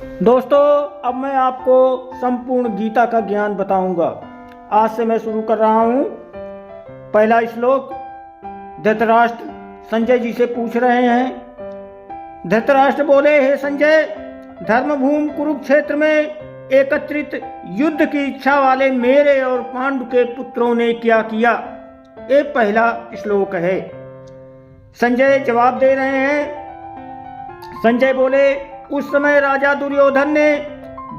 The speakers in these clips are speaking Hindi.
दोस्तों, अब मैं आपको संपूर्ण गीता का ज्ञान बताऊंगा। आज से मैं शुरू कर रहा हूं। पहला श्लोक। धृतराष्ट्र संजय जी से पूछ रहे हैं। धृतराष्ट्र बोले, हे संजय, धर्मभूमि कुरुक्षेत्र में एकत्रित युद्ध की इच्छा वाले मेरे और पांडु के पुत्रों ने क्या किया? ये पहला श्लोक है। संजय जवाब दे रहे हैं। संजय बोले, उस समय राजा दुर्योधन ने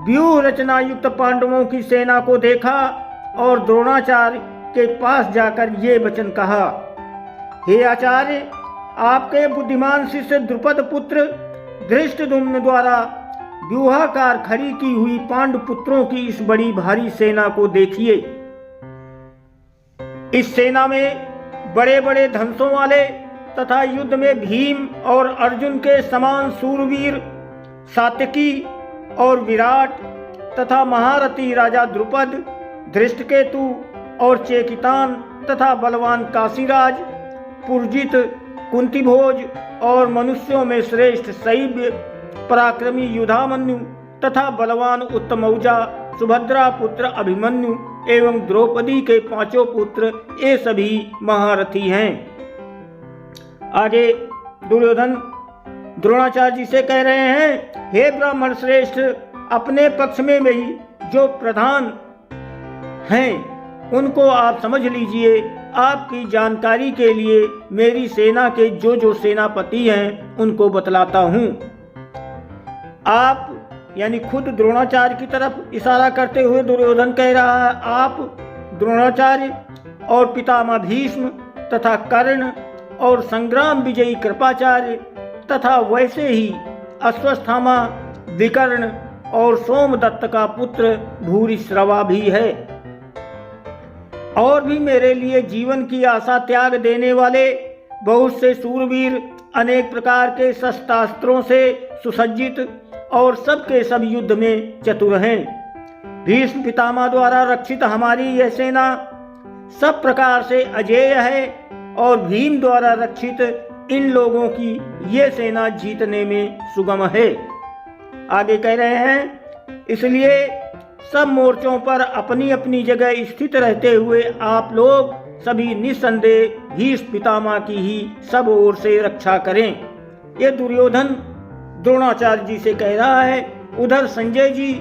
व्यूह रचना युक्त पांडवों की सेना को देखा और द्रोणाचार्य के पास जाकर ये वचन कहा, हे आचार्य, आपके बुद्धिमान शिष्य द्रुपद पुत्र धृष्टद्युम्न द्वारा व्यूहाकार खड़ी की हुई पांडु पुत्रों की इस बड़ी भारी सेना को देखिए। इस सेना में बड़े बड़े धनुषों वाले तथा युद्ध में भीम और अर्जुन के समान सूरवीर सात्यकी और विराट तथा महारथी राजा द्रुपद, धृष्टकेतु और चेकितान तथा बलवान काशीराज, पुरजित, कुंतीभोज और मनुष्यों में श्रेष्ठ शैव्य पराक्रमी युधामन्यु तथा बलवान उत्तमौजा, सुभद्रा पुत्र अभिमन्यु एवं द्रौपदी के पांचों पुत्र, ये सभी महारथी हैं। आगे दुर्योधन द्रोणाचार्य जी से कह रहे हैं, हे ब्राह्मण श्रेष्ठ, अपने पक्ष में भी जो प्रधान हैं उनको आप समझ लीजिए। आपकी जानकारी के लिए मेरी सेना के जो सेनापति हैं उनको बतलाता हूं। आप यानी खुद द्रोणाचार्य की तरफ इशारा करते हुए दुर्योधन कह रहा है, आप द्रोणाचार्य और पितामह भीष्म तथा कर्ण और संग्राम विजयी कृपाचार्य तथा वैसे ही अश्वस्थामा, विकर्ण और सोमदत्त का पुत्र भूरिश्रवा भी है। और भी मेरे लिए जीवन की आशा त्याग देने वाले बहुत से सूरवीर अनेक प्रकार के शस्त्रास्त्रों से सुसज्जित और सबके सब युद्ध में चतुर हैं। भीष्म पितामह द्वारा रक्षित हमारी यह सेना सब प्रकार से अजेय है और भीम द्वारा रक्षित इन लोगों की ये सेना जीतने में सुगम है। आगे कह रहे हैं, इसलिए सब मोर्चों पर अपनी अपनी जगह स्थित रहते हुए आप लोग सभी निस्संदेह भीष्म पितामह की ही सब ओर से रक्षा करें। ये दुर्योधन द्रोणाचार्य जी से कह रहा है। उधर संजय जी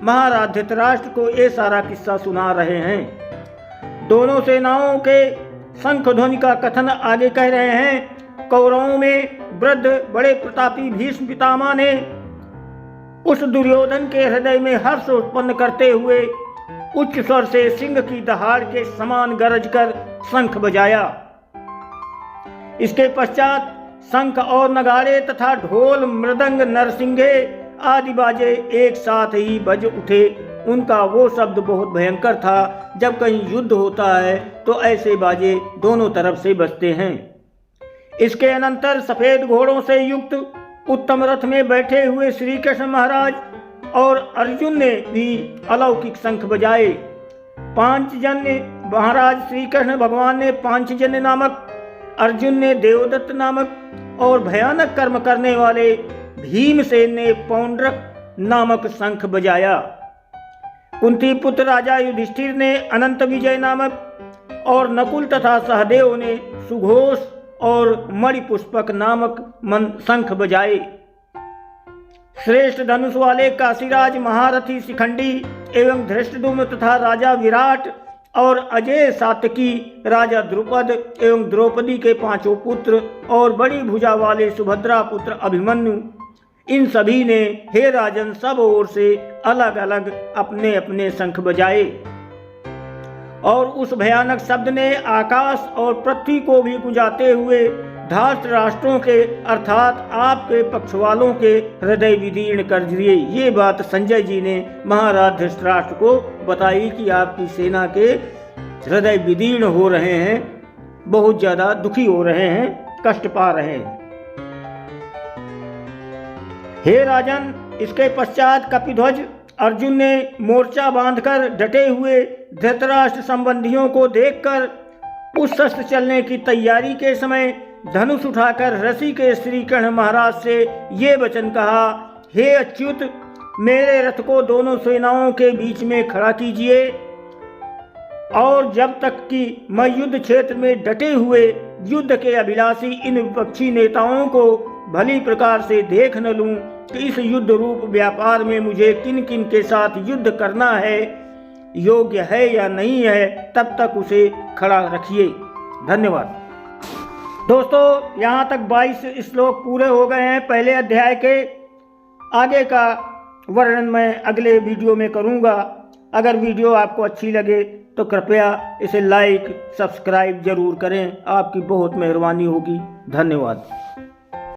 महाराज धृतराष्ट्र को ये सारा किस्सा सुना रहे हैं। दोनों सेनाओं के शंख ध्वनि का कथन आगे कह रहे हैं। कौरवों में वृद्ध बड़े प्रतापी भीष्म पितामह ने उस दुर्योधन के हृदय में हर्ष उत्पन्न करते हुए उच्च स्वर से सिंह की दहाड़ के समान गरज कर शंख बजाया। इसके पश्चात शंख और नगाड़े तथा ढोल, मृदंग, नरसिंगे आदि बाजे एक साथ ही बज उठे। उनका वो शब्द बहुत भयंकर था। जब कहीं युद्ध होता है तो ऐसे बाजे दोनों तरफ से बजते हैं। इसके अनंतर सफेद घोड़ों से युक्त उत्तम रथ में बैठे हुए श्री कृष्ण महाराज और अर्जुन ने भी अलौकिक शंख बजाए। पांचजन्य महाराज श्री कृष्ण भगवान ने पांचजन्य नामक, अर्जुन ने देवदत्त नामक और भयानक कर्म करने वाले भीमसेन ने पौंड्रक नामक शंख बजाया। कुंती पुत्र राजा युधिष्ठिर ने अनंत विजय नामक और नकुल तथा सहदेव ने सुघोष और मणिपुष्पक नामक शंख बजाए। श्रेष्ठ धनुष वाले काशीराज, महारथी शिखंडी एवं धृष्टद्युम्न तथा राजा विराट और अजय सात्यकी, राजा द्रुपद एवं द्रौपदी के पांचों पुत्र और बड़ी भुजा वाले सुभद्रा पुत्र अभिमन्यु, इन सभी ने हे राजन सब ओर से अलग अलग अपने अपने शंख बजाए। और उस भयानक शब्द ने आकाश और पृथ्वी को भी गुंजाते हुए धार्त राष्ट्रों के अर्थात आपके पक्ष वालों के हृदय विदीर्ण कर दिए। ये बात संजय जी ने महाराज धृतराष्ट्र को बताई कि आपकी सेना के हृदय विदीर्ण हो रहे हैं, बहुत ज्यादा दुखी हो रहे हैं, कष्ट पा रहे हैं। हे राजन, इसके पश्चात कपिध्वज अर्जुन ने मोर्चा बांधकर डटे हुए धृतराष्ट्र संबंधियों को देखकर उस शस्त्र चलने की तैयारी के समय धनुष उठाकर ऋषि के श्री कृष्ण महाराज से ये वचन कहा, हे अच्युत, मेरे रथ को दोनों सेनाओं के बीच में खड़ा कीजिए और जब तक कि मैं युद्ध क्षेत्र में डटे हुए युद्ध के अभिलाषी इन विपक्षी नेताओं को भली प्रकार से देख न लूं कि इस युद्ध रूप व्यापार में मुझे किन किन के साथ युद्ध करना है, योग्य है या नहीं है, तब तक उसे खड़ा रखिए। धन्यवाद। दोस्तों, यहाँ तक 22 श्लोक पूरे हो गए हैं पहले अध्याय के। आगे का वर्णन मैं अगले वीडियो में करूँगा। अगर वीडियो आपको अच्छी लगे तो कृपया इसे लाइक सब्सक्राइब जरूर करें। आपकी बहुत मेहरबानी होगी। धन्यवाद।